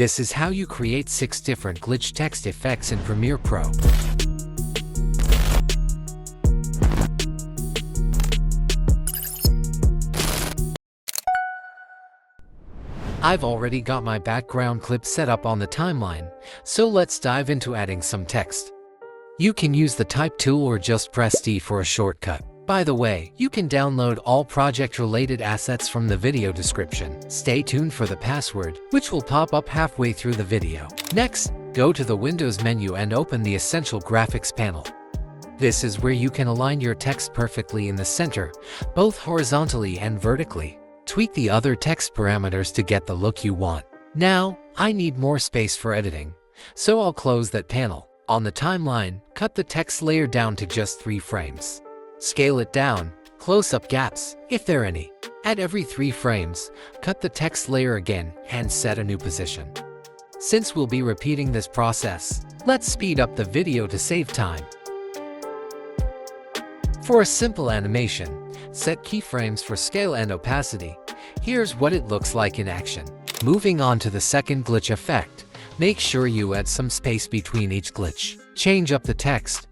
This is how you create 6 different glitch text effects in Premiere Pro. I've already got my background clip set up on the timeline, so let's dive into adding some text. You can use the Type tool or just press D for a shortcut. By the way, you can download all project-related assets from the video description. Stay tuned for the password, which will pop up halfway through the video. Next, go to the Windows menu and open the Essential Graphics panel. This is where you can align your text perfectly in the center, both horizontally and vertically. Tweak the other text parameters to get the look you want. Now, I need more space for editing, so I'll close that panel. On the timeline, cut the text layer down to just 3 frames. Scale it down, close up gaps, if there are any. At every 3 frames, cut the text layer again and set a new position. Since we'll be repeating this process, let's speed up the video to save time. For a simple animation, set keyframes for scale and opacity. Here's what it looks like in action. Moving on to the second glitch effect, make sure you add some space between each glitch. Change up the text.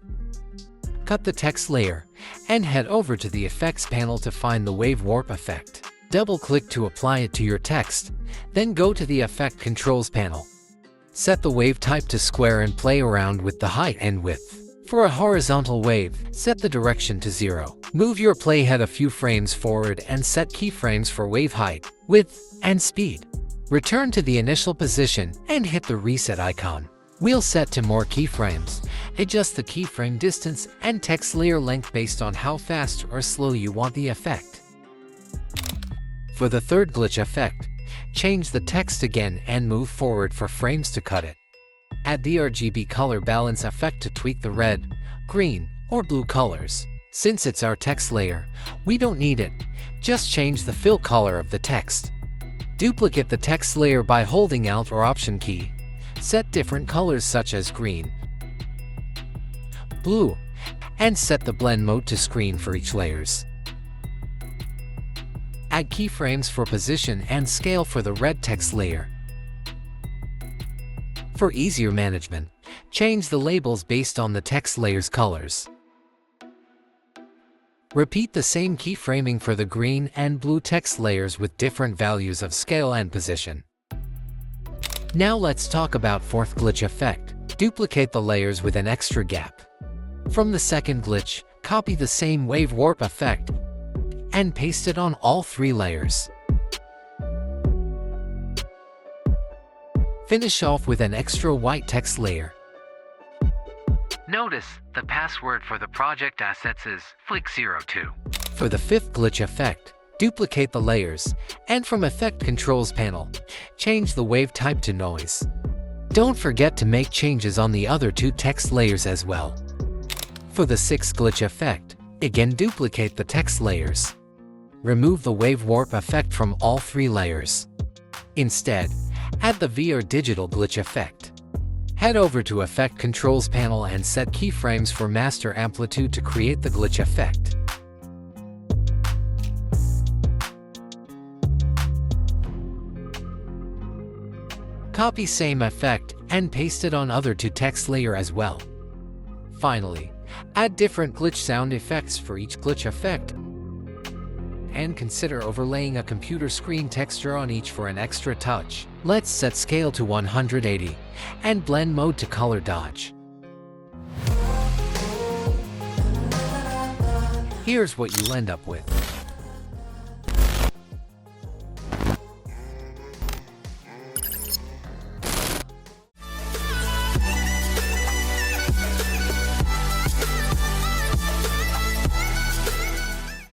Cut the text layer, and head over to the Effects panel to find the Wave Warp effect. Double-click to apply it to your text, then go to the Effect Controls panel. Set the wave type to square and play around with the height and width. For a horizontal wave, set the direction to 0. Move your playhead a few frames forward and set keyframes for wave height, width, and speed. Return to the initial position and hit the reset icon. We'll set to more keyframes. Adjust the keyframe distance and text layer length based on how fast or slow you want the effect. For the third glitch effect, change the text again and move forward for frames to cut it. Add the RGB color balance effect to tweak the red, green, or blue colors. Since it's our text layer, we don't need it. Just change the fill color of the text. Duplicate the text layer by holding Alt or Option key. Set different colors such as green, blue, and set the blend mode to screen for each layers. Add keyframes for position and scale for the red text layer. For easier management, change the labels based on the text layer's colors. Repeat the same keyframing for the green and blue text layers with different values of scale and position. Now let's talk about fourth glitch effect. Duplicate the layers with an extra gap. From the second glitch, copy the same wave warp effect and paste it on all 3 layers. Finish off with an extra white text layer. Notice the password for the project assets is Flick02. For the fifth glitch effect, duplicate the layers, and from Effect Controls panel, change the wave type to noise. Don't forget to make changes on the other 2 text layers as well. For the sixth glitch effect, again duplicate the text layers. Remove the wave warp effect from all 3 layers. Instead, add the VR digital glitch effect. Head over to Effect Controls panel and set keyframes for master amplitude to create the glitch effect. Copy same effect and paste it on other 2 text layer as well. Finally, add different glitch sound effects for each glitch effect, and consider overlaying a computer screen texture on each for an extra touch. Let's set scale to 180 and blend mode to color dodge. Here's what you'll end up with.